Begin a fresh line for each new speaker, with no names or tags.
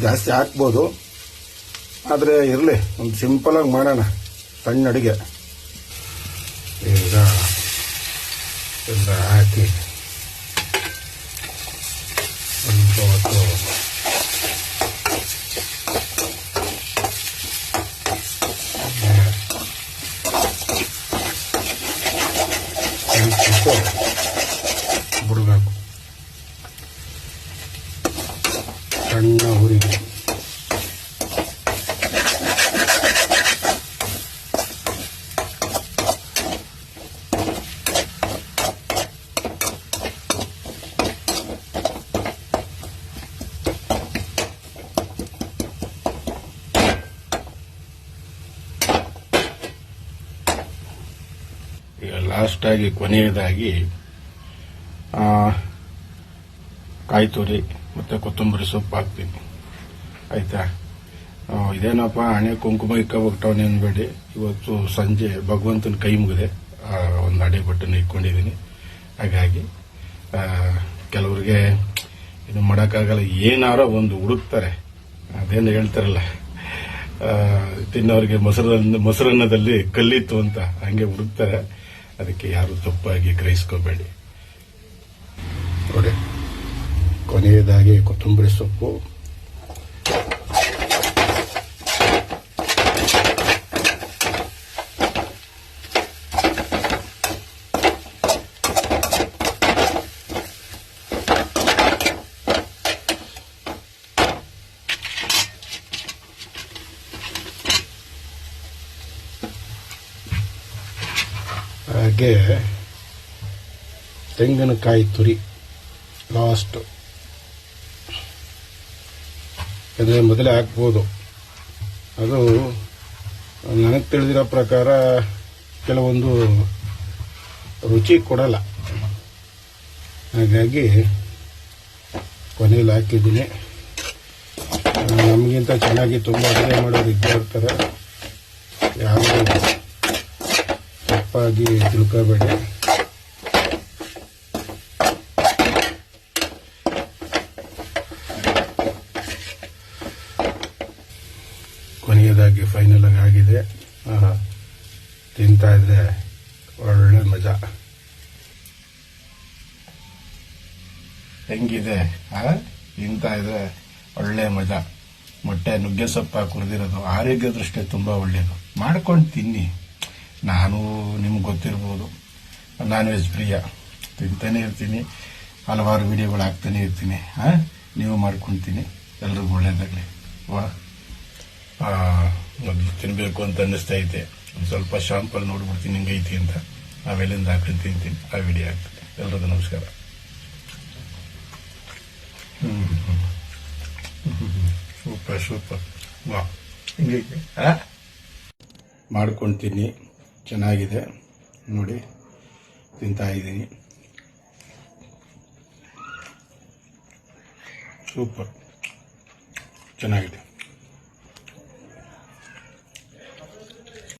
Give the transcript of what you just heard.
ಜಾಸ್ತಿ ಹಾಕ್ಬೋದು, ಆದರೆ ಇರಲಿ, ಒಂದು ಸಿಂಪಲಾಗಿ ಮಾಡೋಣ ಸಣ್ಣ ಅಡುಗೆ. ಈಗ ಎಲ್ಲ ಹಾಕಿ ಸ್ವಲ್ಪ ಹೊತ್ತು ಬಿಡಬೇಕು. ಸಣ್ಣ ಹುರಿಗೆ ಈಗ ಲಾಸ್ಟಾಗಿ ಕೊನೆಯದಾಗಿ ಕಾಯಿ ತುರಿ ಮತ್ತು ಕೊತ್ತಂಬರಿ ಸೊಪ್ಪು ಹಾಕ್ತೀನಿ. ಆಯಿತಾ? ಇದೇನಪ್ಪ ಹಣೆ ಕುಂಕುಮ ಇಕ್ಕಬಿಟ್ಟವನೇ ಅನ್ಬೇಡಿ. ಇವತ್ತು ಸಂಜೆ ಭಗವಂತನ ಕೈ ಮುಗಿದೆ ಒಂದು ಅಡೆ ಬಟ್ಟನ್ನು ಇಟ್ಕೊಂಡಿದ್ದೀನಿ. ಹಾಗಾಗಿ ಕೆಲವ್ರಿಗೆ ಇದು ಮಾಡೋಕ್ಕಾಗಲ್ಲ, ಏನಾರೋ ಒಂದು ಹುಡುಕ್ತಾರೆ. ಅದೇನು ಹೇಳ್ತಾರಲ್ಲ, ತಿನ್ನೋರಿಗೆ ಮೊಸರನ್ನದಲ್ಲಿ ಕಲ್ಲಿತ್ತು ಅಂತ, ಹಂಗೆ ಹುಡುಕ್ತಾರೆ. ಅದಕ್ಕೆ ಯಾರು ತಪ್ಪಾಗಿ ಗ್ರಹಿಸ್ಕೋಬೇಡಿ. ನೋಡಿ, ಕೊನೆಯದಾಗಿ ಕೊತ್ತಂಬರಿ ಸೊಪ್ಪು, ಹಾಗೆ ತೆಂಗಿನಕಾಯಿ ತುರಿ ಲಾಸ್ಟ್. ಅಂದರೆ ಮೊದಲೇ ಹಾಕ್ಬೋದು, ಅದು ನನಗೆ ತಿಳಿದಿರೋ ಪ್ರಕಾರ ಕೆಲವೊಂದು ರುಚಿ ಕೊಡಲ್ಲ. ಹಾಗಾಗಿ ಕೊನೆಯಲ್ಲಿ ಹಾಕಿದ್ದೀನಿ. ನಮಗಿಂತ ಚೆನ್ನಾಗಿ ತುಂಬ ಅಡುಗೆ ಮಾಡೋರು ಇದ್ದೇ ಇರ್ತಾರೆ, ಯಾರು ತಪ್ಪಾಗಿ ತಿಳ್ಕೋಬೇಡಿ. ಕೊನೆಯದಾಗಿ ಫೈನಲ್ ಆಗಿದೆ. ತಿಂತಾ ಇದ್ರೆ ಒಳ್ಳೆ ಮಜಾ. ಹೆಂಗಿದೆ? ತಿಂತಾ ಇದ್ರೆ ಒಳ್ಳೆ ಮಜಾ. ಮೊಟ್ಟೆ ನುಗ್ಗೆ ಸೊಪ್ಪು ಹಾಕಿ ಹುರಿದಿರೋದು ಆರೋಗ್ಯ ದೃಷ್ಟಿ ತುಂಬಾ ಒಳ್ಳೆಯದು. ಮಾಡ್ಕೊಂಡು ತಿನ್ನಿ. ನಾನು ನಿಮ್ಗೆ ಗೊತ್ತಿರ್ಬೋದು, ನಾನ್ ವೆಜ್ ಪ್ರಿಯ, ತಿಂತಾನೆ ಇರ್ತೀನಿ, ಹಲವಾರು ವಿಡಿಯೋಗಳು ಹಾಕ್ತಾನೆ ಇರ್ತೀನಿ. ನೀವು ಮಾಡ್ಕೊಳ್ತೀನಿ. ಎಲ್ರಿಗೂ ಒಳ್ಳೇದಾಗಲಿ. ಮೊದಲು ತಿನ್ನಬೇಕು ಅಂತ ಅನ್ನಿಸ್ತಾ ಐತೆ. ಒಂದು ಸ್ವಲ್ಪ ಶಾಂಪಲ್ ನೋಡ್ಬಿಡ್ತೀನಿ ಹಿಂಗೈತಿ ಅಂತ. ನಾವೆಲ್ಲಿಂದ ಹಾಕೊಂಡು ತಿಂತೀನಿ, ಆ ವಿಡಿಯೋ ಹಾಕ್ತೀನಿ. ಎಲ್ರಿಗೂ ನಮಸ್ಕಾರ. Super super. ವಾ, ಹಿಂಗೈತೆ ಮಾಡ್ಕೊಳ್ತೀನಿ. ಚೆನ್ನಾಗಿದೆ ನೋಡಿ, ತಿಂತಾ ಇದ್ದೀನಿ. ಸೂಪರ್, ಚೆನ್ನಾಗಿದೆ.